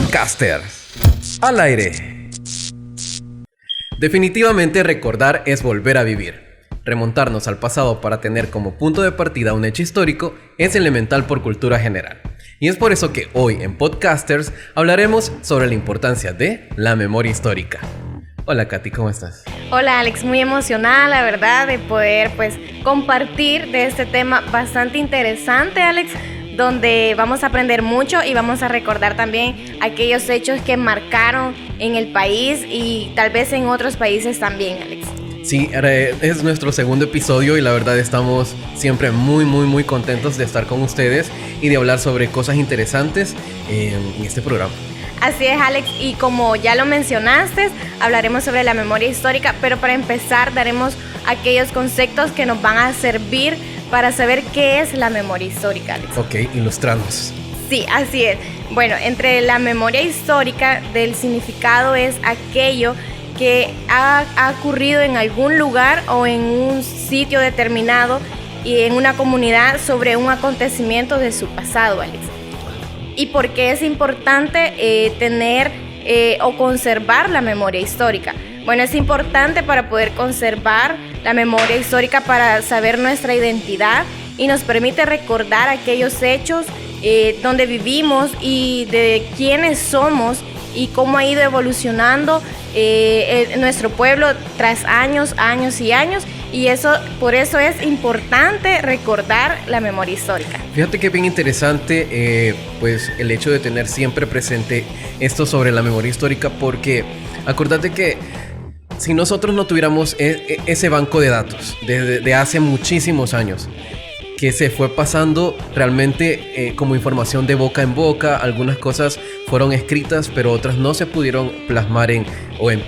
Podcasters al aire. Definitivamente recordar es volver a vivir. Remontarnos al pasado para tener como punto de partida un hecho histórico es elemental por cultura general. Y es por eso que hoy en Podcasters hablaremos sobre la importancia de la memoria histórica. Hola Katy, ¿cómo estás? Hola Alex, muy emocionada la verdad de poder compartir de este tema bastante interesante, Alex, donde vamos a aprender mucho y vamos a recordar también aquellos hechos que marcaron en el país y tal vez en otros países también, Alex. Sí, es nuestro segundo episodio y la verdad estamos siempre muy contentos de estar con ustedes y de hablar sobre cosas interesantes en este programa. Así es, Alex, y como ya lo mencionaste, hablaremos sobre la memoria histórica, pero para empezar daremos aquellos conceptos que nos van a servir para saber qué es la memoria histórica, Alex. Ok, ilustranos. Sí, así es. Bueno, entre la memoria histórica del significado es aquello que ha ocurrido en algún lugar o en un sitio determinado y en una comunidad sobre un acontecimiento de su pasado, Alex. ¿Y por qué es importante tener o conservar la memoria histórica? Bueno, es importante para poder conservar la memoria histórica para saber nuestra identidad y nos permite recordar aquellos hechos donde vivimos y de quiénes somos y cómo ha ido evolucionando nuestro pueblo tras años y años. Y por eso es importante recordar la memoria histórica. Fíjate que es bien interesante el hecho de tener siempre presente esto sobre la memoria histórica, porque acordate que si nosotros no tuviéramos ese banco de datos de hace muchísimos años, que se fue pasando realmente como información de boca en boca, algunas cosas fueron escritas, pero otras no se pudieron plasmar en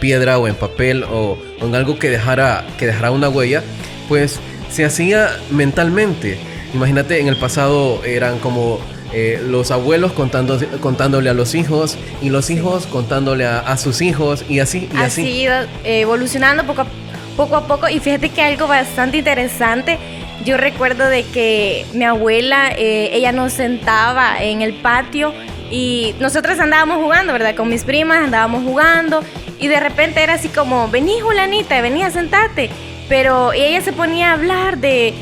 piedra o en papel o en algo que dejara una huella, pues se hacía mentalmente. Imagínate, en el pasado eran como los abuelos contándole a los hijos y los hijos contándole a sus hijos y así. Así ido evolucionando poco a poco. Y fíjate que algo bastante interesante. Yo recuerdo de que mi abuela, ella nos sentaba en el patio y nosotros andábamos jugando, ¿verdad? Con mis primas andábamos jugando y de repente era así como, vení Julanita, vení a sentarte. Pero ella se ponía a hablar de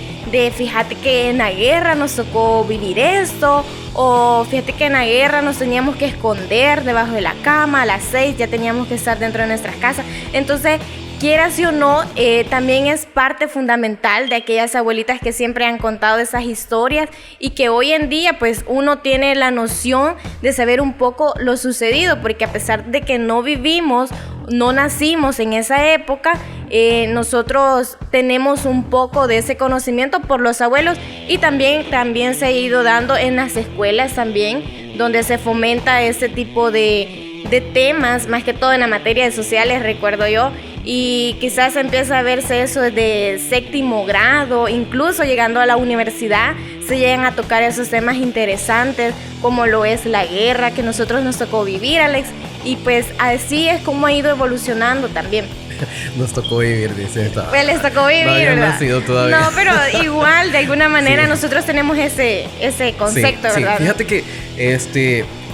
fíjate que en la guerra nos tocó vivir esto, o fíjate que en la guerra nos teníamos que esconder debajo de la cama, a las 6 ya teníamos que estar dentro de nuestras casas. Entonces, quieras o no, también es parte fundamental de aquellas abuelitas que siempre han contado esas historias y que hoy en día pues uno tiene la noción de saber un poco lo sucedido, porque a pesar de que no nacimos en esa época, nosotros tenemos un poco de ese conocimiento por los abuelos y también se ha ido dando en las escuelas también, donde se fomenta ese tipo de temas, más que todo en la materia de sociales, recuerdo yo, y quizás empieza a verse eso desde séptimo grado, incluso llegando a la universidad, se llegan a tocar esos temas interesantes, como lo es la guerra que nosotros nos tocó vivir, Alex, y pues así es como ha ido evolucionando también. Nos tocó vivir, dice. Pues les tocó vivir, no había ¿verdad? nacido todavía. No, pero igual, de alguna manera, sí. Nosotros tenemos ese concepto, sí, ¿verdad? Sí. Fíjate que,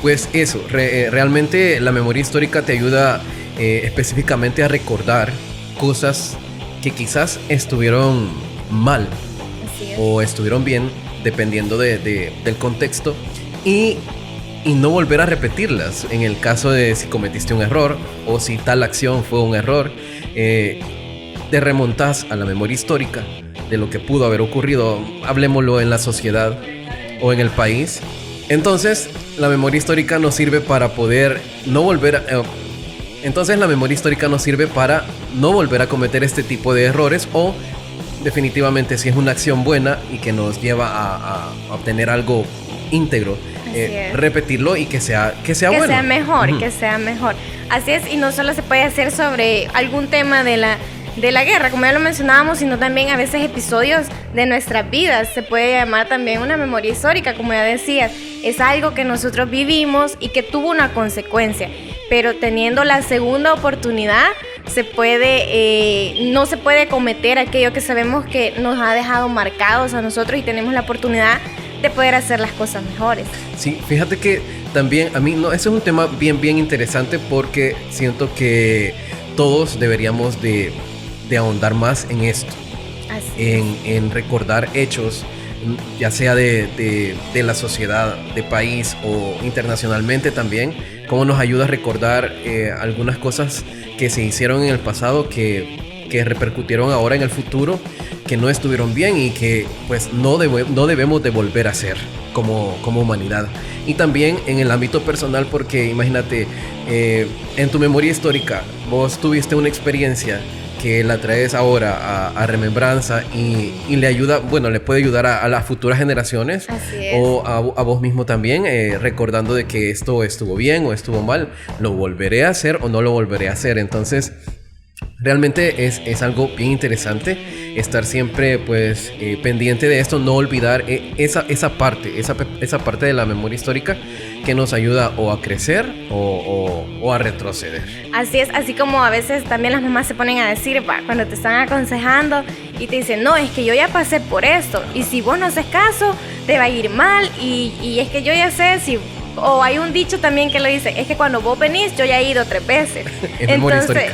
pues eso, realmente la memoria histórica te ayuda específicamente a recordar cosas que quizás estuvieron mal o estuvieron bien, dependiendo del contexto, y no volver a repetirlas en el caso de si cometiste un error o si tal acción fue un error. Te remontas a la memoria histórica de lo que pudo haber ocurrido, hablemoslo, en la sociedad o en el país. Entonces la memoria histórica nos sirve para poder no volver a cometer este tipo de errores, o definitivamente si es una acción buena y que nos lleva a obtener algo íntegro, repetirlo y que sea bueno. Que sea mejor, uh-huh. Que sea mejor. Así es, y no solo se puede hacer sobre algún tema de la guerra, como ya lo mencionábamos, sino también a veces episodios de nuestras vidas. Se puede llamar también una memoria histórica, como ya decías. Es algo que nosotros vivimos y que tuvo una consecuencia, pero teniendo la segunda oportunidad no se puede cometer aquello que sabemos que nos ha dejado marcados a nosotros y tenemos la oportunidad de poder hacer las cosas mejores. Sí, fíjate que también a mí, no, ese es un tema bien interesante porque siento que todos deberíamos de ahondar más en esto, en recordar hechos, ya sea de la sociedad, de país o internacionalmente también, cómo nos ayuda a recordar algunas cosas que se hicieron en el pasado que repercutieron ahora en el futuro, que no estuvieron bien y que pues no debemos de volver a hacer como humanidad. Y también en el ámbito personal, porque imagínate, en tu memoria histórica vos tuviste una experiencia que la traes ahora a remembranza y le ayuda, bueno, le puede ayudar a las futuras generaciones. Así es. O a vos mismo también, recordando de que esto estuvo bien o estuvo mal, lo volveré a hacer o no lo volveré a hacer. Entonces realmente es algo bien interesante estar siempre pues pendiente de esto, no olvidar esa parte de la memoria histórica que nos ayuda o a crecer o a retroceder. Así es, así como a veces también las mamás se ponen a decir, cuando te están aconsejando y te dicen, no, es que yo ya pasé por esto y si vos no haces caso te va a ir mal y es que yo ya sé si... O hay un dicho también que lo dice, es que cuando vos venís yo ya he ido 3 veces. Entonces,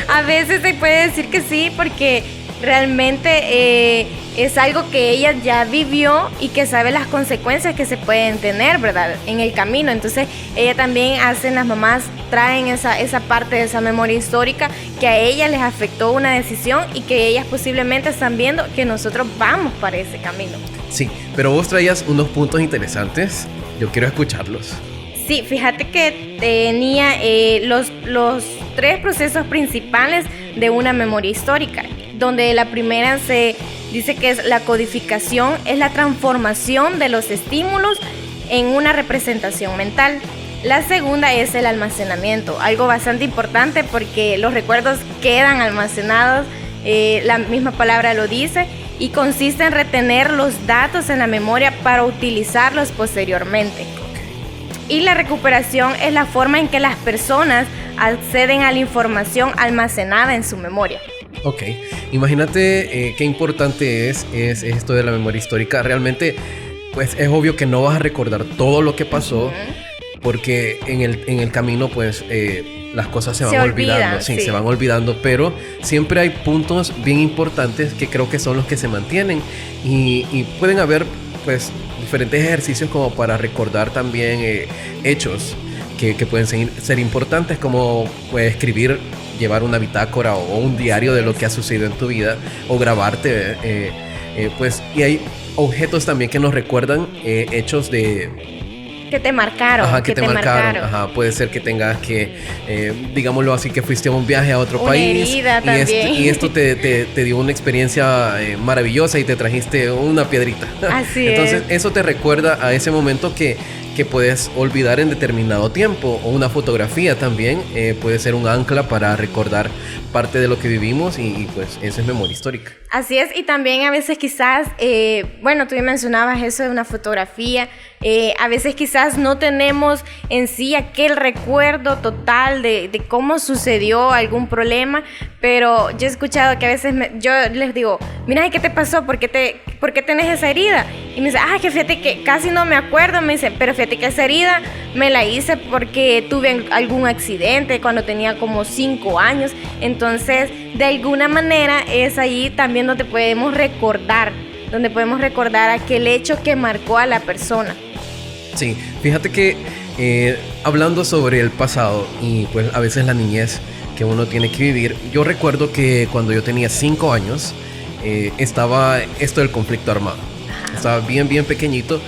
a veces se puede decir que sí porque realmente es algo que ella ya vivió y que sabe las consecuencias que se pueden tener, ¿verdad? En el camino. Entonces ella también las mamás traen esa parte de esa memoria histórica que a ellas les afectó una decisión y que ellas posiblemente están viendo que nosotros vamos para ese camino. Sí, pero vos traías unos puntos interesantes. Yo quiero escucharlos. Sí, fíjate que tenía los 3 procesos principales de una memoria histórica, donde la primera se dice que es la codificación, es la transformación de los estímulos en una representación mental. La segunda es el almacenamiento, algo bastante importante porque los recuerdos quedan almacenados, la misma palabra lo dice, y consiste en retener los datos en la memoria para utilizarlos posteriormente. Y la recuperación es la forma en que las personas acceden a la información almacenada en su memoria. Ok, imagínate qué importante es esto de la memoria histórica. Realmente, pues es obvio que no vas a recordar todo lo que pasó, porque en el camino, pues las cosas se van olvidando, sí, se van olvidando, pero siempre hay puntos bien importantes que creo que son los que se mantienen y pueden haber, pues, diferentes ejercicios como para recordar también hechos que pueden ser importantes, como pues, escribir, llevar una bitácora o un diario de lo que ha sucedido en tu vida o grabarte, pues, y hay objetos también que nos recuerdan hechos que te marcaron. Ajá, que te marcaron. Ajá, puede ser que tengas que, digámoslo así, que fuiste a un viaje a otro país. Herida también. Y esto te dio una experiencia maravillosa y te trajiste una piedrita. Así Entonces, eso te recuerda a ese momento que puedes olvidar en determinado tiempo. O una fotografía también puede ser un ancla para recordar parte de lo que vivimos y pues eso es memoria histórica. Así es, y también a veces quizás, bueno, tú ya mencionabas eso de una fotografía, a veces quizás no tenemos en sí aquel recuerdo total de cómo sucedió algún problema, pero yo he escuchado que a veces yo les digo, mira, ¿qué te pasó? ¿Por qué tenés esa herida? Y me dice, que fíjate que casi no me acuerdo, me dice, pero fíjate que esa herida me la hice porque tuve algún accidente cuando tenía como 5 años, entonces de alguna manera es ahí también donde podemos recordar aquel hecho que marcó a la persona. Sí, fíjate que hablando sobre el pasado y pues a veces la niñez que uno tiene que vivir, yo recuerdo que cuando yo tenía 5 años estaba esto del conflicto armado. Estaba bien pequeñito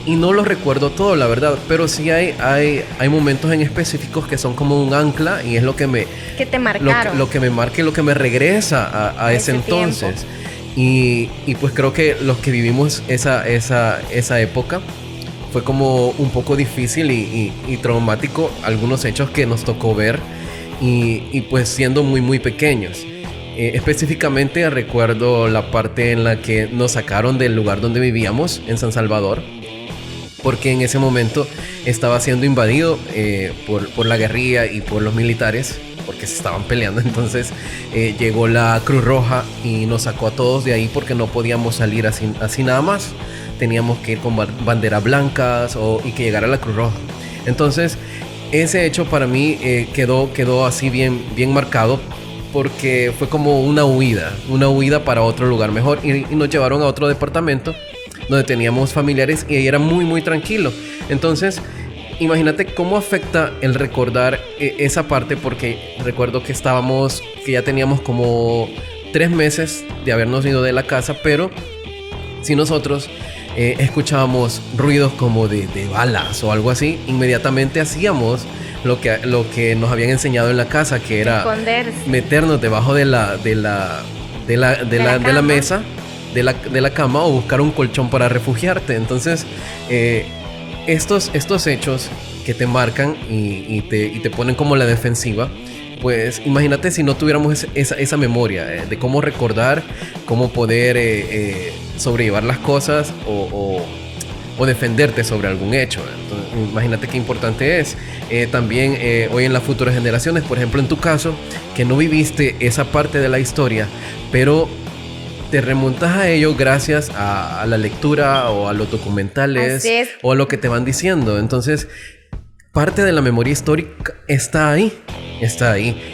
y no lo recuerdo todo, la verdad, pero sí hay momentos en específicos que son como un ancla y es lo que que te marcaron, lo que me marca y lo que me regresa a ese entonces. Y pues creo que los que vivimos esa época fue como un poco difícil y traumático algunos hechos que nos tocó ver y pues siendo muy pequeños. Específicamente recuerdo la parte en la que nos sacaron del lugar donde vivíamos en San Salvador, porque en ese momento estaba siendo invadido por la guerrilla y por los militares, porque se estaban peleando. Entonces llegó la Cruz Roja y nos sacó a todos de ahí porque no podíamos salir así nada más. Teníamos que ir con banderas blancas y que llegara la Cruz Roja. Entonces, ese hecho para mí quedó así bien marcado, porque fue como una huida para otro lugar mejor, y nos llevaron a otro departamento donde teníamos familiares y ahí era muy tranquilo. Entonces, imagínate cómo afecta el recordar esa parte, porque recuerdo que ya teníamos como 3 meses de habernos ido de la casa, pero si nosotros escuchábamos ruidos como de balas o algo así, inmediatamente hacíamos lo que nos habían enseñado en la casa, que era esconderse, meternos debajo de la mesa, de la cama, o buscar un colchón para refugiarte. Entonces, estos hechos que te marcan y te ponen como la defensiva, pues imagínate si no tuviéramos esa memoria de cómo recordar, cómo poder sobrellevar las cosas o defenderte sobre algún hecho. Entonces, imagínate qué importante es. También hoy en las futuras generaciones, por ejemplo en tu caso, que no viviste esa parte de la historia, pero te remontas a ello gracias a la lectura o a los documentales o a lo que te van diciendo. Entonces, parte de la memoria histórica está ahí.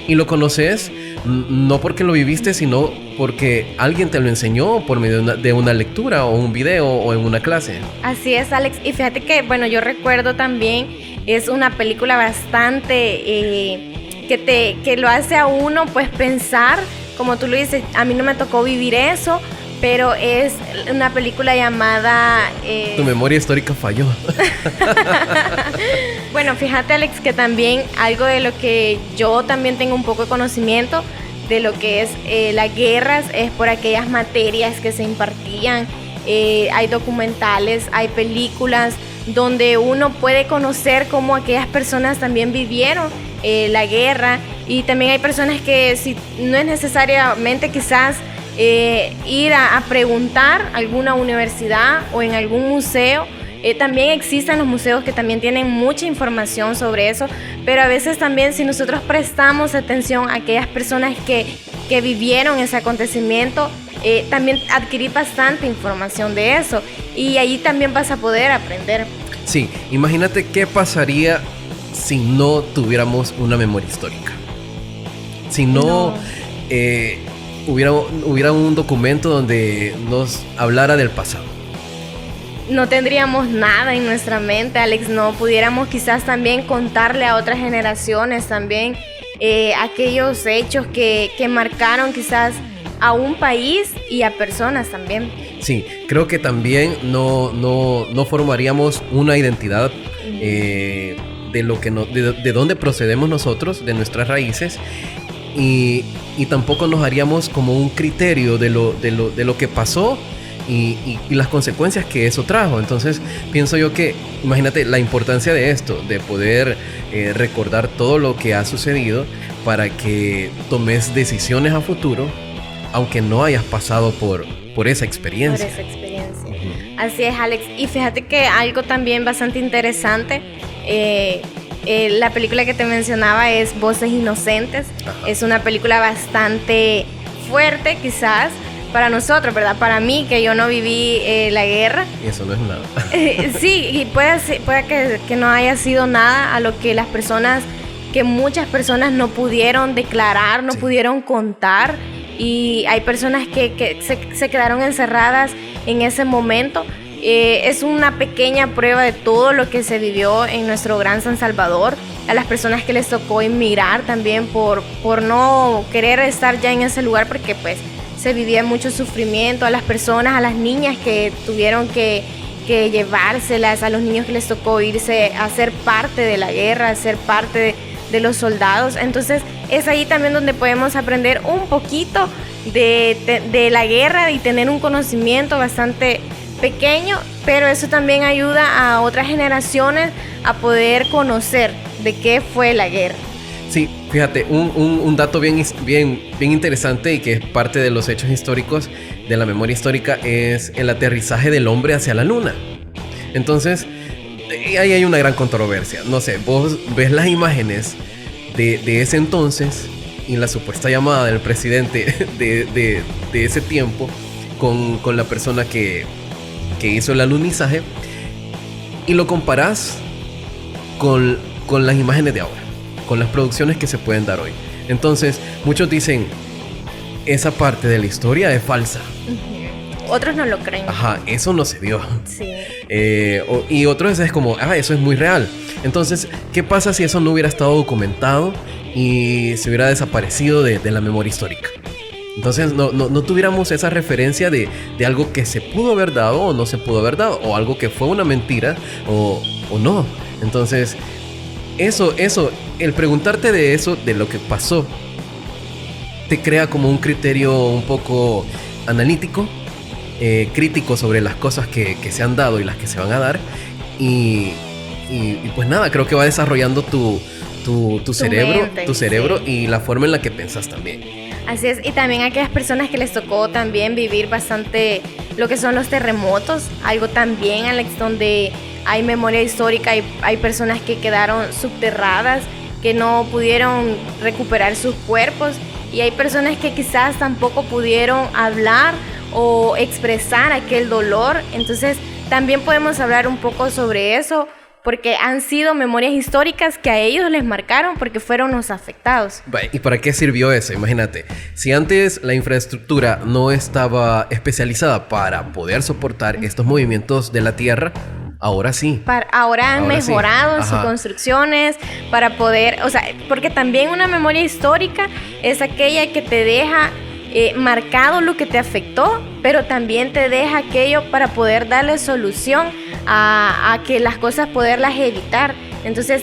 Y lo conoces no porque lo viviste, sino porque alguien te lo enseñó por medio de una lectura o un video o en una clase. Así es, Alex. Y fíjate que, bueno, yo recuerdo también, es una película bastante que lo hace a uno pues pensar, como tú lo dices, a mí no me tocó vivir eso, pero es una película llamada... Tu memoria histórica falló. Bueno, fíjate, Alex, que también algo de lo que yo también tengo un poco de conocimiento de lo que es las guerras es por aquellas materias que se impartían. Hay documentales, hay películas donde uno puede conocer cómo aquellas personas también vivieron la guerra, y también hay personas que si no es necesariamente quizás ir a preguntar a alguna universidad o en algún museo. También existen los museos que también tienen mucha información sobre eso, pero a veces también si nosotros prestamos atención a aquellas personas que vivieron ese acontecimiento, también adquirir bastante información de eso, y allí también vas a poder aprender. Sí, imagínate qué pasaría si no tuviéramos una memoria histórica. Si no. Hubiera un documento donde nos hablara del pasado. No tendríamos nada en nuestra mente, Alex. No pudiéramos quizás también contarle a otras generaciones también aquellos hechos que marcaron quizás a un país y a personas también. Sí, creo que también no formaríamos una identidad de dónde procedemos nosotros, de nuestras raíces. Y tampoco nos haríamos como un criterio de lo que pasó y las consecuencias que eso trajo. Entonces pienso yo que, imagínate la importancia de esto, de poder recordar todo lo que ha sucedido para que tomes decisiones a futuro, aunque no hayas pasado por esa experiencia. Uh-huh. Así es, Alex. Y fíjate que algo también bastante interesante, la película que te mencionaba es Voces Inocentes. Ajá. Es una película bastante fuerte quizás para nosotros, ¿verdad? Para mí, que yo no viví la guerra. Y eso no es nada. Sí, y puede que no haya sido nada a lo que muchas personas no pudieron declarar, no pudieron contar, y hay personas que se quedaron encerradas en ese momento. Es una pequeña prueba de todo lo que se vivió en nuestro gran San Salvador, a las personas que les tocó inmigrar también por no querer estar ya en ese lugar, porque pues se vivía mucho sufrimiento, a las personas, a las niñas que tuvieron que llevárselas, a los niños que les tocó irse a ser parte de la guerra, a ser parte de los soldados. Entonces es ahí también donde podemos aprender un poquito de la guerra y tener un conocimiento bastante pequeño, pero eso también ayuda a otras generaciones a poder conocer de qué fue la guerra. Sí, fíjate, un dato bien interesante y que es parte de los hechos históricos de la memoria histórica es el aterrizaje del hombre hacia la luna. Entonces, ahí hay una gran controversia. No sé, vos ves las imágenes de ese entonces y la supuesta llamada del presidente de ese tiempo con la persona que hizo el alunizaje, y lo comparás con las imágenes de ahora, con las producciones que se pueden dar hoy. Entonces, muchos dicen, esa parte de la historia es falsa. Otros no lo creen. Ajá, eso no se dio. Sí. Y otros es como, eso es muy real. Entonces, ¿qué pasa si eso no hubiera estado documentado y se hubiera desaparecido de la memoria histórica? Entonces no tuviéramos esa referencia de algo que se pudo haber dado o no se pudo haber dado, o algo que fue una mentira o no. Entonces, eso, el preguntarte de eso, de lo que pasó, te crea como un criterio un poco analítico, crítico sobre las cosas que se han dado y las que se van a dar. Y pues nada, creo que va desarrollando tu cerebro, mente, tu cerebro sí. Y la forma en la que pensás también. Así es, y también a aquellas personas que les tocó también vivir bastante lo que son los terremotos, algo también, Alex, donde hay memoria histórica, hay personas que quedaron subterradas, que no pudieron recuperar sus cuerpos, y hay personas que quizás tampoco pudieron hablar o expresar aquel dolor. Entonces también podemos hablar un poco sobre eso, porque han sido memorias históricas que a ellos les marcaron porque fueron los afectados. ¿Y para qué sirvió eso? Imagínate, si antes la infraestructura no estaba especializada para poder soportar estos movimientos de la Tierra, ahora sí. Ahora han mejorado sí. sus construcciones para poder, porque también una memoria histórica es aquella que te deja marcado lo que te afectó, pero también te deja aquello para poder darle solución a que las cosas poderlas evitar. Entonces,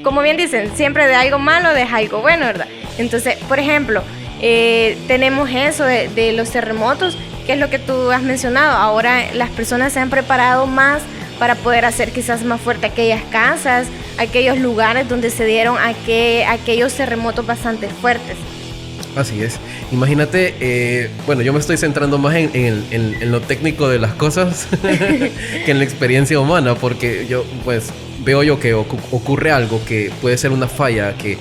como bien dicen, siempre de algo malo deja algo bueno, ¿verdad? Entonces, por ejemplo, tenemos eso de los terremotos, que es lo que tú has mencionado. Ahora las personas se han preparado más para poder hacer quizás más fuerte aquellas casas, aquellos lugares donde se dieron aquellos terremotos bastante fuertes. Así es. Imagínate, yo me estoy centrando más en lo técnico de las cosas que en la experiencia humana, porque veo yo que ocurre algo que puede ser una falla, que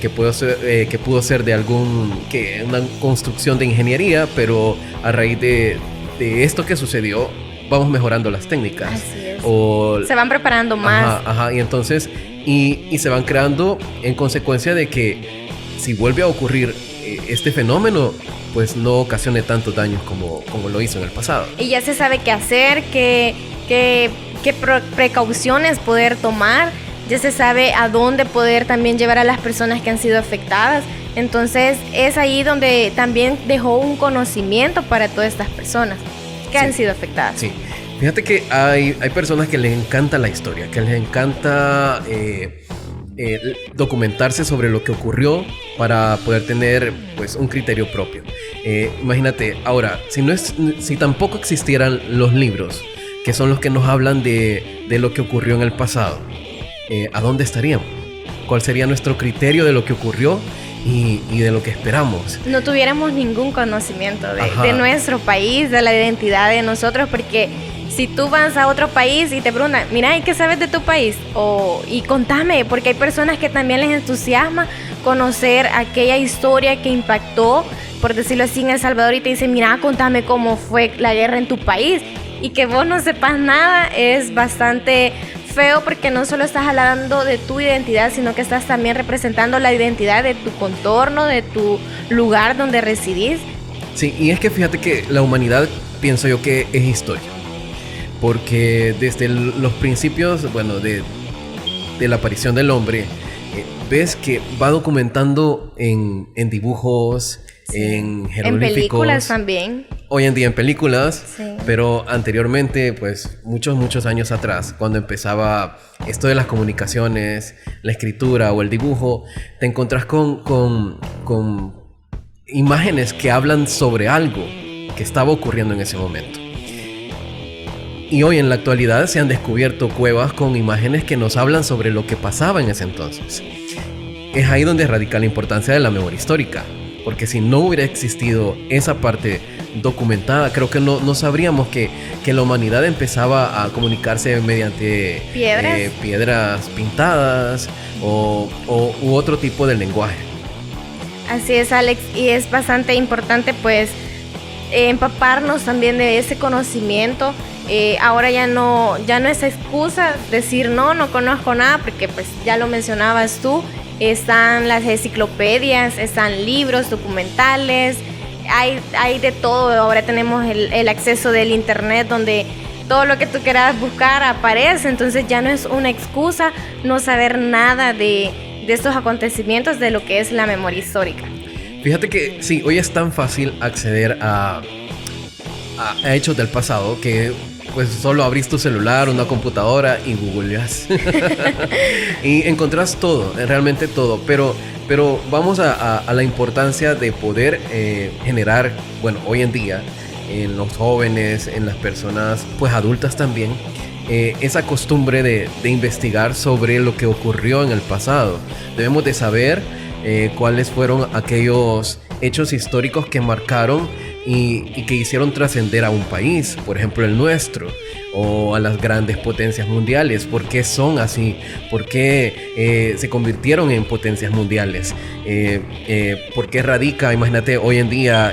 pudo ser de una construcción de ingeniería, pero a raíz de esto que sucedió, vamos mejorando las técnicas. Así es. Se van preparando más. Ajá, y entonces, y se van creando en consecuencia de que si vuelve a ocurrir este fenómeno, pues no ocasione tantos daños como lo hizo en el pasado. Y ya se sabe qué hacer, qué precauciones poder tomar, ya se sabe a dónde poder también llevar a las personas que han sido afectadas. Entonces es ahí donde también dejó un conocimiento para todas estas personas que han sido afectadas. Sí, fíjate que hay personas que les encanta la historia, que les encanta documentarse sobre lo que ocurrió para poder tener pues un criterio propio. Imagínate, ahora, si tampoco existieran los libros, que son los que nos hablan de lo que ocurrió en el pasado, ¿a dónde estaríamos? ¿Cuál sería nuestro criterio de lo que ocurrió y de lo que esperamos? No tuviéramos ningún conocimiento de nuestro país, de la identidad de nosotros, porque si tú vas a otro país y te preguntan, mira, ¿y qué sabes de tu país? Y contame, porque hay personas que también les entusiasma conocer aquella historia que impactó, por decirlo así, en El Salvador, y te dicen, mira, contame cómo fue la guerra en tu país. Y que vos no sepas nada es bastante feo, porque no solo estás hablando de tu identidad, sino que estás también representando la identidad de tu contorno, de tu lugar donde residís. Sí, y es que fíjate que la humanidad, pienso yo que es historia. Porque desde los principios, de la aparición del hombre, ves que va documentando en dibujos, sí, en jeroglíficos. En películas también. Hoy en día en películas, sí. Pero anteriormente, pues muchos años atrás, cuando empezaba esto de las comunicaciones, la escritura o el dibujo, te encontrás con imágenes que hablan sobre algo que estaba ocurriendo en ese momento. Y hoy en la actualidad se han descubierto cuevas con imágenes que nos hablan sobre lo que pasaba en ese entonces. Es ahí donde radica la importancia de la memoria histórica, porque si no hubiera existido esa parte documentada, creo que no sabríamos que la humanidad empezaba a comunicarse mediante piedras pintadas u otro tipo de lenguaje. Así es, Alex, y es bastante importante pues empaparnos también de ese conocimiento Ahora ya no es excusa decir no conozco nada, porque pues ya lo mencionabas tú, están las enciclopedias, están libros, documentales, hay de todo. Ahora tenemos el acceso del internet, donde todo lo que tú quieras buscar aparece. Entonces ya no es una excusa no saber nada de estos acontecimientos, de lo que es la memoria histórica. Fíjate que sí, hoy es tan fácil acceder a hechos del pasado que pues solo abrís tu celular, una computadora y googleas y encontrás todo, realmente todo. Pero vamos a la importancia de poder generar, bueno, hoy en día en los jóvenes, en las personas pues adultas también, esa costumbre de investigar sobre lo que ocurrió en el pasado. Debemos de saber cuáles fueron aquellos hechos históricos que marcaron y que hicieron trascender a un país, por ejemplo el nuestro, o a las grandes potencias mundiales. ¿Por qué son así? ¿Por qué se convirtieron en potencias mundiales? ¿Por qué radica, imagínate, hoy en día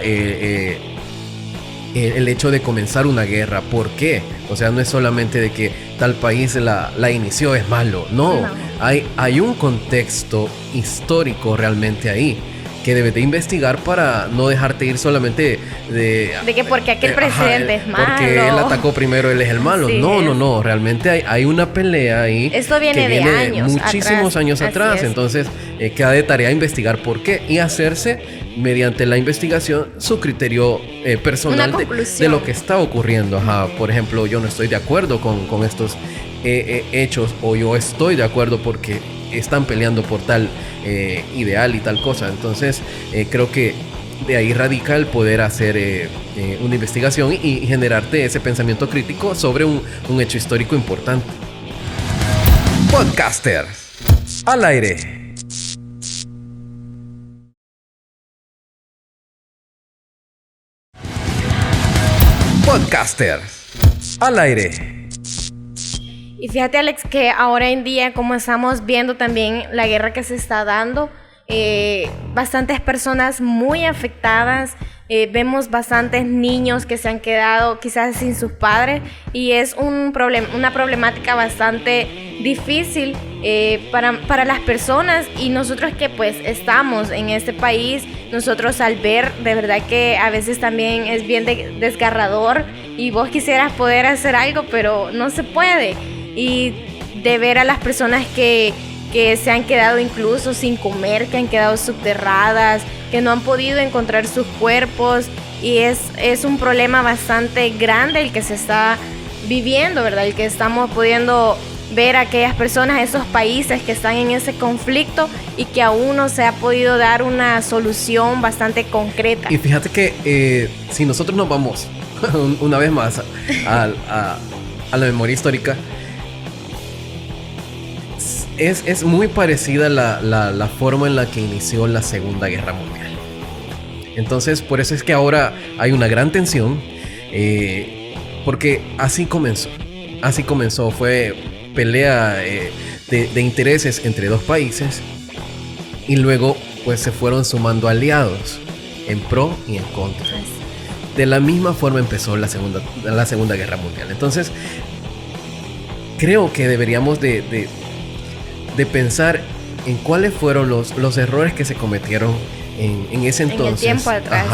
el hecho de comenzar una guerra? ¿Por qué? O sea, no es solamente de que tal país la inició, es malo. No. Hay un contexto histórico realmente ahí que debes de investigar para no dejarte ir solamente de que porque aquel presidente es malo, porque él atacó primero, él es el malo. Sí, no, realmente hay una pelea ahí. Esto viene de años, muchísimos años atrás. Entonces queda de tarea investigar por qué y hacerse mediante la investigación su criterio personal de lo que está ocurriendo. Por ejemplo, yo no estoy de acuerdo con estos hechos, o yo estoy de acuerdo porque están peleando por tal ideal y tal cosa. Entonces creo que de ahí radica el poder hacer una investigación y generarte ese pensamiento crítico sobre un hecho histórico importante. Podcaster al aire. Podcaster al aire. Y fíjate, Alex, que ahora en día, como estamos viendo también la guerra que se está dando, bastantes personas muy afectadas, vemos bastantes niños que se han quedado quizás sin sus padres, y es una problemática bastante difícil para las personas, y nosotros que pues estamos en este país, nosotros al ver, de verdad que a veces también es bien desgarrador, y vos quisieras poder hacer algo, pero no se puede. Y de ver a las personas que se han quedado incluso sin comer, que han quedado subterradas, que no han podido encontrar sus cuerpos, y es un problema bastante grande el que se está viviendo, ¿verdad? El que estamos pudiendo ver a aquellas personas, esos países que están en ese conflicto y que aún no se ha podido dar una solución bastante concreta. Y fíjate que si nosotros nos vamos una vez más a la memoria histórica, es muy parecida la forma en la que inició la Segunda Guerra Mundial. Entonces, por eso es que ahora hay una gran tensión, porque así comenzó, fue pelea de intereses entre dos países, y luego pues se fueron sumando aliados en pro y en contra. De la misma forma empezó la Segunda Guerra Mundial. Entonces, creo que deberíamos de pensar en cuáles fueron los errores que se cometieron en ese entonces,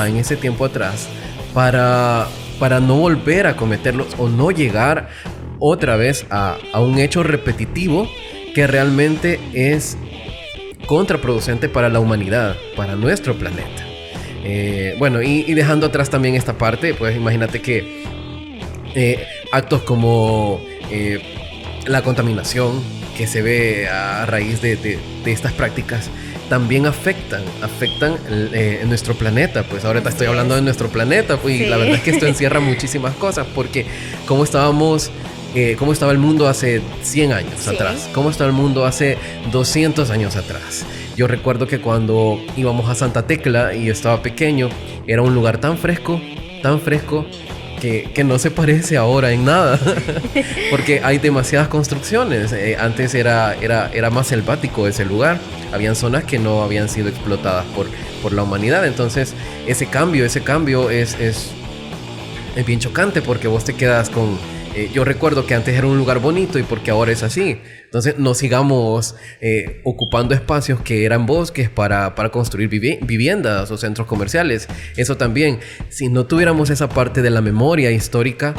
en ese tiempo atrás, para no volver a cometerlos o no llegar otra vez a un hecho repetitivo que realmente es contraproducente para la humanidad, para nuestro planeta. Bueno, y dejando atrás también esta parte, pues imagínate que actos como la contaminación que se ve a raíz de estas prácticas también afectan en nuestro planeta. Pues ahorita estoy hablando de nuestro planeta, pues, sí. Y la verdad es que esto encierra muchísimas cosas, porque cómo estaba el mundo hace 100 años atrás, cómo estaba el mundo hace 200 años atrás. Yo recuerdo que cuando íbamos a Santa Tecla y yo estaba pequeño, era un lugar tan fresco, que no se parece ahora en nada, porque hay demasiadas construcciones. Antes era más selvático ese lugar, habían zonas que no habían sido explotadas por la humanidad. Entonces ese cambio es bien chocante, porque vos te quedas con yo recuerdo que antes era un lugar bonito y porque ahora es así. Entonces no sigamos ocupando espacios que eran bosques para construir viviendas o centros comerciales. Eso también, si no tuviéramos esa parte de la memoria histórica,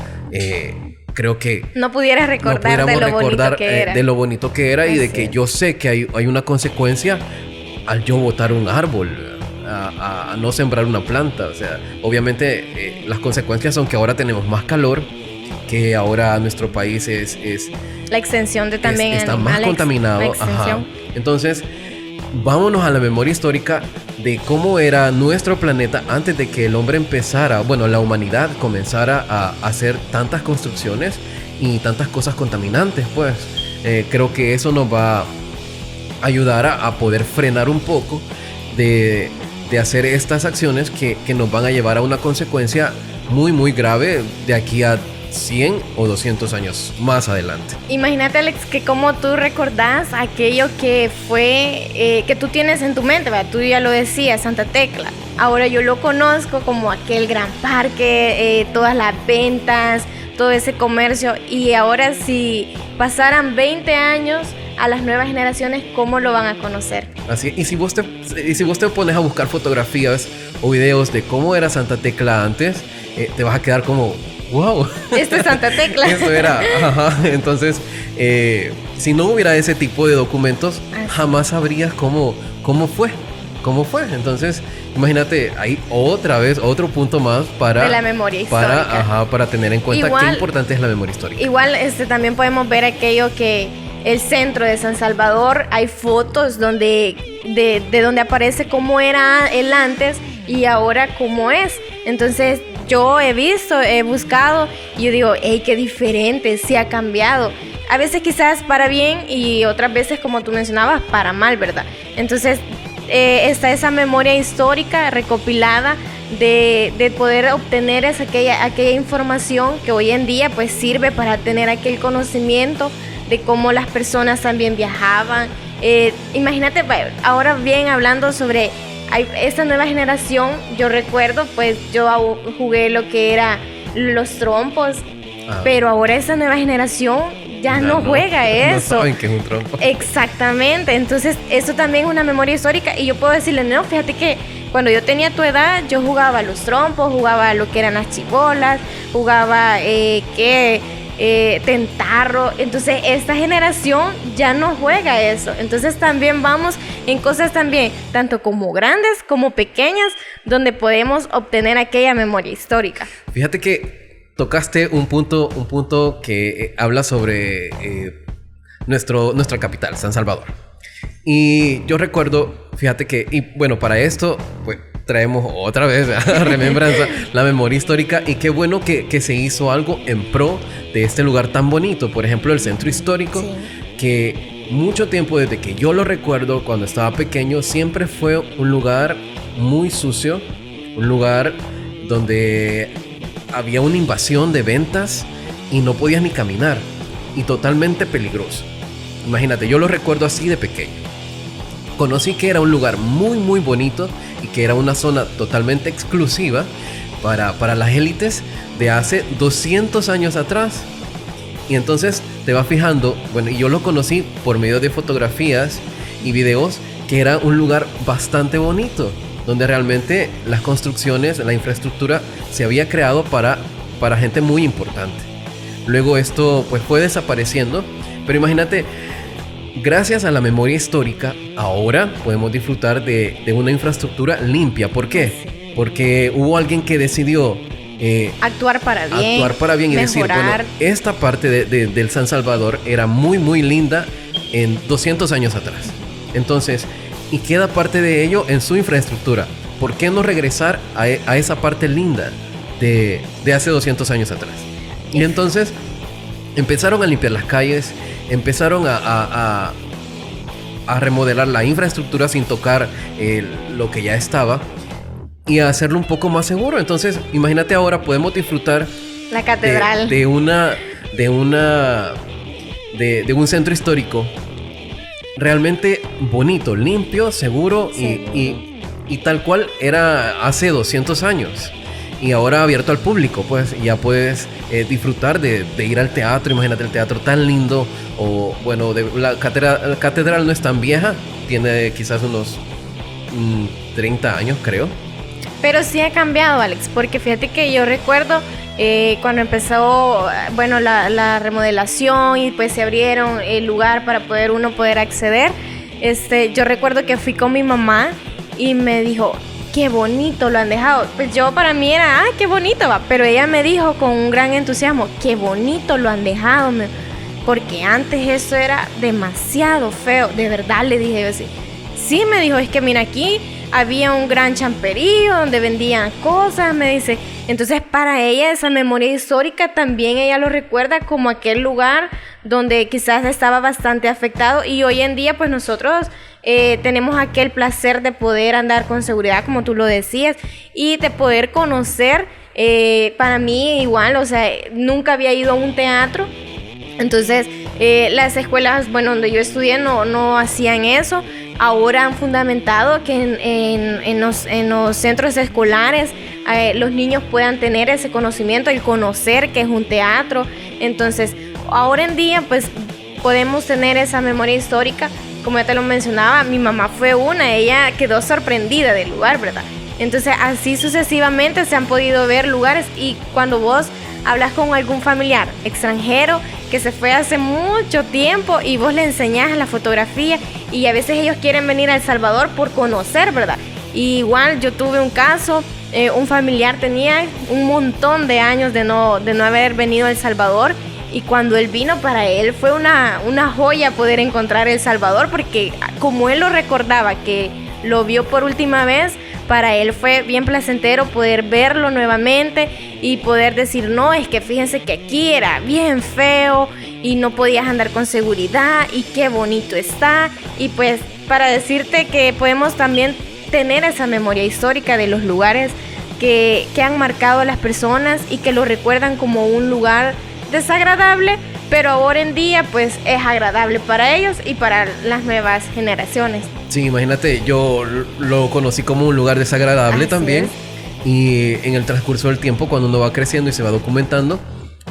creo que no pudieras recordar de lo bonito que era. De lo bonito que era y de que yo sé que hay una consecuencia al yo botar un árbol, a no sembrar una planta. O sea, obviamente las consecuencias son que ahora tenemos más calor, que ahora nuestro país es la extensión de también está más contaminado. Ajá. Entonces, vámonos a la memoria histórica de cómo era nuestro planeta antes de que el hombre empezara, bueno, la humanidad comenzara a hacer tantas construcciones y tantas cosas contaminantes. Pues creo que eso nos va a ayudar a poder frenar un poco de hacer estas acciones que nos van a llevar a una consecuencia muy muy grave de aquí a 100 o 200 años más adelante. Imagínate, Alex, que como tú recordás aquello que fue, que tú tienes en tu mente, ¿verdad? Tú ya lo decías, Santa Tecla. Ahora yo lo conozco como aquel gran parque, todas las ventas, todo ese comercio. Y ahora si pasaran 20 años, a las nuevas generaciones, ¿cómo lo van a conocer? Así, y si vos te pones a buscar fotografías o videos de cómo era Santa Tecla antes, te vas a quedar como, wow. Esto es Santa Tecla. Eso era, ajá. Entonces, si no hubiera ese tipo de documentos, jamás sabrías cómo fue. Entonces, imagínate, hay otra vez otro punto más para... de la memoria histórica. Para tener en cuenta qué importante es la memoria histórica. Igual, también podemos ver aquello que... el centro de San Salvador, hay fotos donde donde aparece cómo era el antes y ahora cómo es. Entonces yo he buscado y yo digo, hey, qué diferente, sí ha cambiado. A veces quizás para bien y otras veces, como tú mencionabas, para mal, ¿verdad? Entonces está esa memoria histórica recopilada de poder obtener aquella información que hoy en día pues sirve para tener aquel conocimiento de cómo las personas también viajaban. Imagínate, ahora bien, hablando sobre esta nueva generación, yo recuerdo, pues yo jugué lo que era los trompos, pero ahora esa nueva generación ya no juega eso. No saben qué es un trompo. Exactamente, entonces eso también es una memoria histórica y yo puedo decirle, no, fíjate que cuando yo tenía tu edad, yo jugaba los trompos, jugaba lo que eran las chibolas, jugaba tentarro. Entonces esta generación ya no juega eso. Entonces también vamos en cosas también tanto como grandes como pequeñas donde podemos obtener aquella memoria histórica. Fíjate que tocaste un punto que habla sobre nuestra capital, San Salvador. Y yo recuerdo, fíjate que, y bueno, para esto pues traemos otra vez a remembranza la memoria histórica, y qué bueno que se hizo algo en pro de este lugar tan bonito. Por ejemplo, el centro histórico, sí, que mucho tiempo desde que yo lo recuerdo, cuando estaba pequeño, siempre fue un lugar muy sucio, un lugar donde había una invasión de ventas y no podías ni caminar, y totalmente peligroso. Imagínate, yo lo recuerdo así de pequeño. Conocí que era un lugar muy muy bonito y que era una zona totalmente exclusiva para las élites de hace 200 años atrás. Y entonces te vas fijando, bueno, y yo lo conocí por medio de fotografías y videos, que era un lugar bastante bonito, donde realmente las construcciones, la infraestructura se había creado para gente muy importante. Luego esto pues fue desapareciendo, pero imagínate, gracias a la memoria histórica, ahora podemos disfrutar de una infraestructura limpia. ¿Por qué? Porque hubo alguien que decidió actuar para bien y mejorar. Decir, bueno, esta parte del San Salvador era muy muy linda en 200 años atrás. Entonces, y queda parte de ello en su infraestructura. ¿Por qué no regresar a esa parte linda de hace 200 años atrás? Y entonces empezaron a limpiar las calles, empezaron a remodelar la infraestructura sin tocar lo que ya estaba, y a hacerlo un poco más seguro. Entonces, imagínate, ahora podemos disfrutar la catedral de un centro histórico realmente bonito, limpio, seguro, sí, y tal cual era hace 200 años. y ahora abierto al público, pues ya puedes disfrutar de ir al teatro. Imagínate el teatro tan lindo, o bueno, la catedral no es tan vieja, tiene quizás unos 30 años, creo. Pero sí ha cambiado, Alex, porque fíjate que yo recuerdo cuando empezó, bueno, la remodelación y pues se abrieron el lugar para uno poder acceder. Yo recuerdo que fui con mi mamá y me dijo, qué bonito lo han dejado. Pues yo para mí era, qué bonito va. Pero ella me dijo con un gran entusiasmo, qué bonito lo han dejado. Porque antes eso era demasiado feo. De verdad, le dije yo así. Sí, me dijo, es que mira, aquí había un gran champerío donde vendían cosas, me dice. Entonces para ella esa memoria histórica también ella lo recuerda como aquel lugar donde quizás estaba bastante afectado, y hoy en día pues nosotros tenemos aquel placer de poder andar con seguridad, como tú lo decías, y de poder conocer. Para mí igual, o sea, nunca había ido a un teatro. Entonces las escuelas, bueno, donde yo estudié no hacían eso. Ahora han fundamentado que en los centros escolares los niños puedan tener ese conocimiento, el conocer que es un teatro. Entonces, ahora en día, pues, podemos tener esa memoria histórica. Como ya te lo mencionaba, mi mamá fue ella quedó sorprendida del lugar, ¿verdad? Entonces, así sucesivamente se han podido ver lugares, y cuando vos hablas con algún familiar extranjero que se fue hace mucho tiempo y vos le enseñás la fotografía, y a veces ellos quieren venir a El Salvador por conocer, ¿verdad? Y igual yo tuve un caso, un familiar tenía un montón de años de no haber venido a El Salvador, y cuando él vino, para él fue una joya poder encontrar El Salvador, porque como él lo recordaba que lo vio por última vez, para él fue bien placentero poder verlo nuevamente y poder decir, no, es que fíjense que aquí era bien feo y no podías andar con seguridad, y qué bonito está. Y pues para decirte que podemos también tener esa memoria histórica de los lugares que han marcado a las personas y que lo recuerdan como un lugar desagradable, pero ahora en día pues es agradable para ellos y para las nuevas generaciones. Sí, imagínate, yo lo conocí como un lugar desagradable. Así también es. Y en el transcurso del tiempo, cuando uno va creciendo y se va documentando,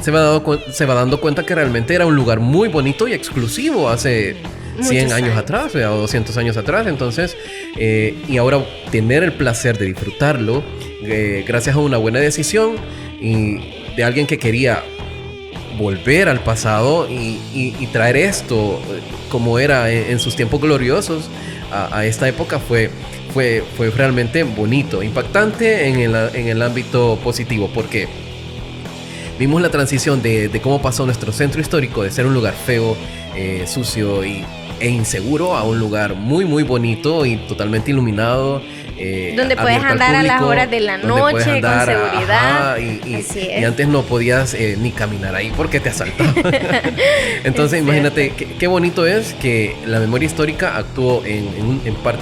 se va dando cuenta que realmente era un lugar muy bonito y exclusivo hace 100 años atrás, o 200 años atrás. Entonces, y ahora tener el placer de disfrutarlo gracias a una buena decisión y de alguien que quería volver al pasado y traer esto como era en sus tiempos gloriosos a esta época, fue realmente bonito, impactante en el ámbito positivo, porque vimos la transición de cómo pasó nuestro centro histórico de ser un lugar feo, sucio e inseguro, a un lugar muy muy bonito y totalmente iluminado, donde puedes andar a las horas de la noche con seguridad. Y antes no podías ni caminar ahí porque te asaltaban. Entonces imagínate qué bonito es que la memoria histórica actuó en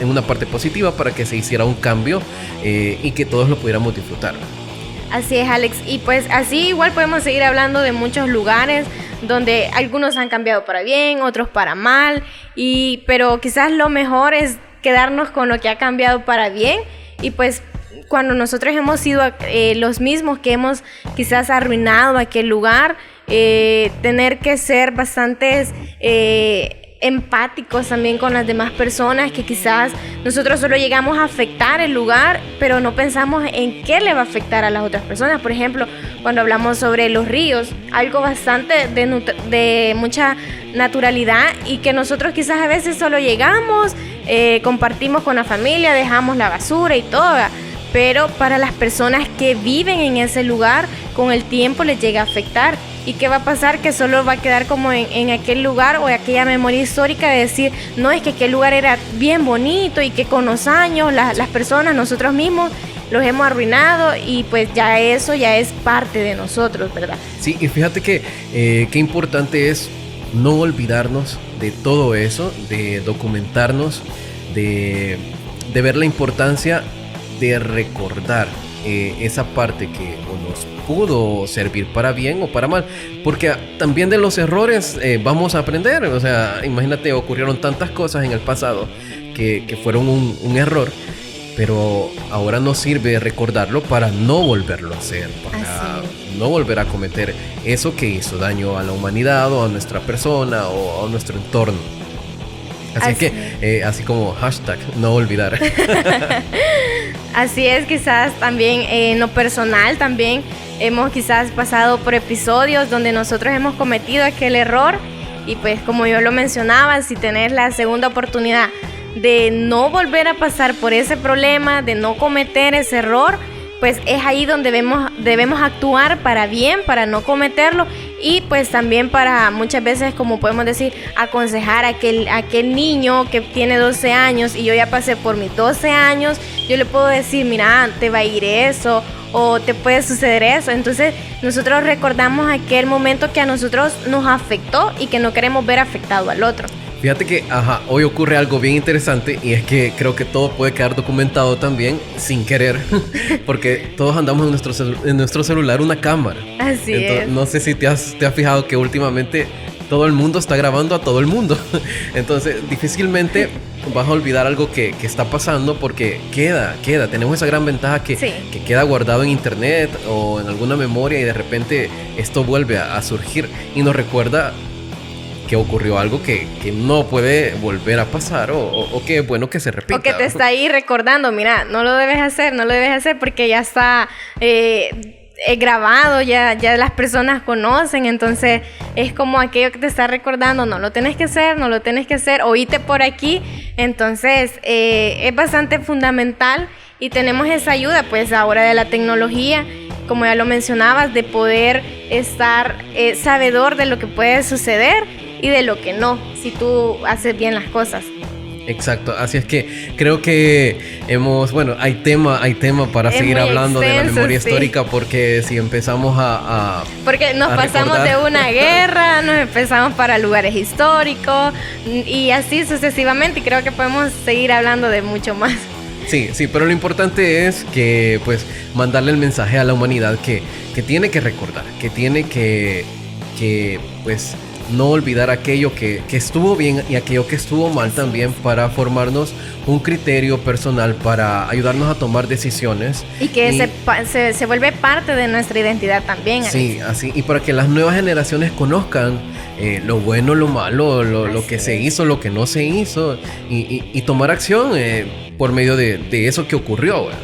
una parte positiva para que se hiciera un cambio y que todos lo pudiéramos disfrutar. Así es, Alex. Y pues así igual podemos seguir hablando de muchos lugares donde algunos han cambiado para bien, otros para mal, pero quizás lo mejor es quedarnos con lo que ha cambiado para bien. Y pues cuando nosotros hemos sido los mismos que hemos quizás arruinado aquel lugar, tener que ser bastantes empáticos también con las demás personas, que quizás nosotros solo llegamos a afectar el lugar, pero no pensamos en qué le va a afectar a las otras personas. Por ejemplo, cuando hablamos sobre los ríos, algo bastante de mucha naturalidad, y que nosotros quizás a veces solo llegamos, compartimos con la familia, dejamos la basura y todo, pero para las personas que viven en ese lugar, con el tiempo les llega a afectar. ¿Y qué va a pasar? Que solo va a quedar como en aquel lugar o aquella memoria histórica de decir, no, es que aquel lugar era bien bonito y que con los años las personas, nosotros mismos, los hemos arruinado, y pues ya eso ya es parte de nosotros, ¿verdad? Sí, y fíjate que qué importante es no olvidarnos de todo eso, de documentarnos, de ver la importancia de recordar esa parte que nos pudo servir para bien o para mal, porque también de los errores vamos a aprender. O sea, imagínate, ocurrieron tantas cosas en el pasado que fueron un error, pero ahora nos sirve recordarlo para no volverlo a hacer, para no volver a cometer eso que hizo daño a la humanidad o a nuestra persona o a nuestro entorno. Así que, así como hashtag, no olvidar. Así es, quizás también en lo personal también hemos quizás pasado por episodios donde nosotros hemos cometido aquel error y pues como yo lo mencionaba, si tenés la segunda oportunidad de no volver a pasar por ese problema, de no cometer ese error, pues es ahí donde debemos actuar para bien, para no cometerlo y pues también para muchas veces, como podemos decir, aconsejar a aquel niño que tiene 12 años y yo ya pasé por mis 12 años, yo le puedo decir, mira, te va a ir eso o te puede suceder eso. Entonces nosotros recordamos aquel momento que a nosotros nos afectó y que no queremos ver afectado al otro. Fíjate que, hoy ocurre algo bien interesante y es que creo que todo puede quedar documentado también sin querer, porque todos andamos en nuestro celular una cámara. Así es. No sé si te has fijado que últimamente todo el mundo está grabando a todo el mundo. Entonces, difícilmente vas a olvidar algo que está pasando porque queda. Tenemos esa gran ventaja que queda guardado en internet o en alguna memoria y de repente esto vuelve a surgir y nos recuerda que ocurrió algo que no puede volver a pasar o que es bueno que se repita. O que te está ahí recordando, mira, no lo debes hacer porque ya está grabado, ya las personas conocen, entonces es como aquello que te está recordando, no lo tenés que hacer, oíste por aquí, entonces es bastante fundamental y tenemos esa ayuda pues ahora de la tecnología, como ya lo mencionabas, de poder estar sabedor de lo que puede suceder y de lo que no, si tú haces bien las cosas. Exacto, así es que creo que hay tema para seguir hablando de la memoria histórica, porque si empezamos porque nos pasamos de una guerra, nos empezamos para lugares históricos y así sucesivamente, y creo que podemos seguir hablando de mucho más. Sí, pero lo importante es que pues mandarle el mensaje a la humanidad que tiene que recordar, que tiene que pues no olvidar aquello que estuvo bien y aquello que estuvo mal también, para formarnos un criterio personal para ayudarnos a tomar decisiones. Y que se vuelve parte de nuestra identidad también. Sí, así. Y para que las nuevas generaciones conozcan lo bueno, lo malo, lo que se hizo, lo que no se hizo y tomar acción por medio de eso que ocurrió, ¿verdad?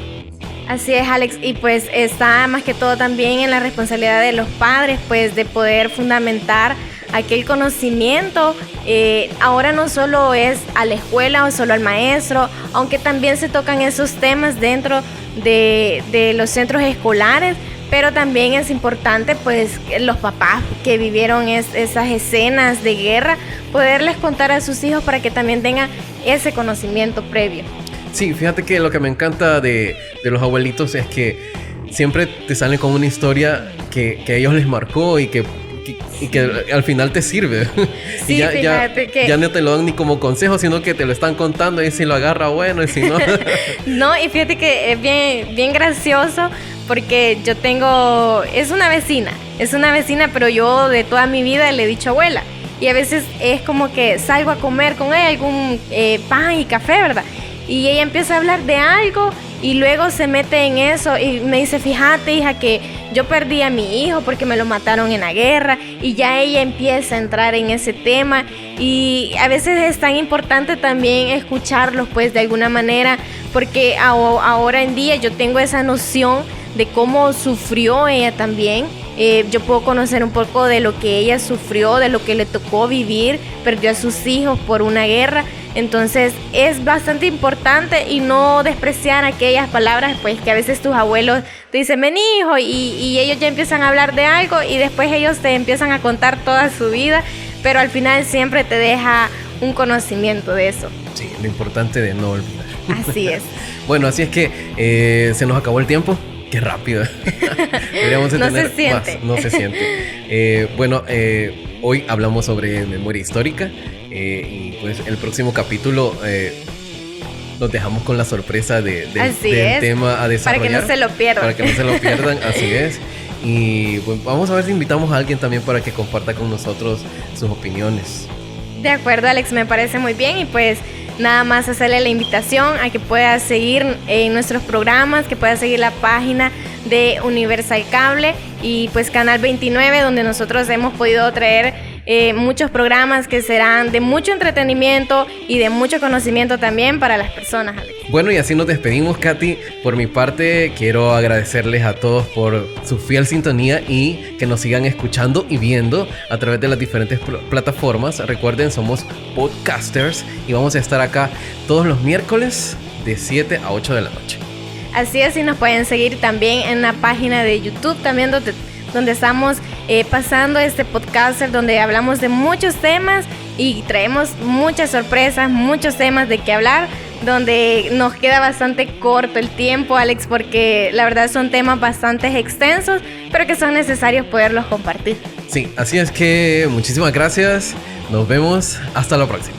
Así es, Alex, y pues está más que todo también en la responsabilidad de los padres, pues de poder fundamentar aquel conocimiento. Ahora no solo es a la escuela o solo al maestro, aunque también se tocan esos temas dentro de los centros escolares, pero también es importante pues los papás que vivieron esas escenas de guerra, poderles contar a sus hijos para que también tengan ese conocimiento previo. Sí, fíjate que lo que me encanta de los abuelitos es que siempre te salen con una historia que a ellos les marcó y que al final te sirve. Sí, y ya no te lo dan ni como consejo, sino que te lo están contando y si lo agarra bueno y si no... No, y fíjate que es bien gracioso porque yo es una vecina, pero yo de toda mi vida le he dicho abuela. Y a veces es como que salgo a comer con ella algún pan y café, ¿verdad? Y ella empieza a hablar de algo y luego se mete en eso y me dice, fíjate, hija, que yo perdí a mi hijo porque me lo mataron en la guerra, y ya ella empieza a entrar en ese tema. Y a veces es tan importante también escucharlos pues de alguna manera, porque ahora en día yo tengo esa noción de cómo sufrió ella también. Yo puedo conocer un poco de lo que ella sufrió, de lo que le tocó vivir, perdió a sus hijos por una guerra. Entonces es bastante importante y no despreciar aquellas palabras pues que a veces tus abuelos te dicen, ven hijo, y ellos ya empiezan a hablar de algo y después ellos te empiezan a contar toda su vida, pero al final siempre te deja un conocimiento de eso. Sí, lo importante de no olvidar. Así es. Bueno, así es que se nos acabó el tiempo. Qué rápido. Deberíamos de tener más. No se siente. Hoy hablamos sobre memoria histórica y pues el próximo capítulo nos dejamos con la sorpresa del tema a desarrollar. Para que no se lo pierdan. Así es. Y pues, vamos a ver si invitamos a alguien también para que comparta con nosotros sus opiniones. De acuerdo, Alex, me parece muy bien. Y pues nada más hacerle la invitación a que pueda seguir nuestros programas, que pueda seguir la página de Universal Cable y pues Canal 29, donde nosotros hemos podido traer muchos programas que serán de mucho entretenimiento y de mucho conocimiento también para las personas, Alex. Bueno, y así nos despedimos, Katy. Por mi parte, quiero agradecerles a todos por su fiel sintonía y que nos sigan escuchando y viendo a través de las diferentes plataformas. Recuerden, somos podcasters y vamos a estar acá todos los miércoles de 7 a 8 de la noche. Así es, y nos pueden seguir también en la página de YouTube, también donde estamos pasando este podcast, donde hablamos de muchos temas y traemos muchas sorpresas, muchos temas de qué hablar, donde nos queda bastante corto el tiempo, Alex, porque la verdad son temas bastante extensos, pero que son necesarios poderlos compartir. Sí, así es que muchísimas gracias, nos vemos, hasta la próxima.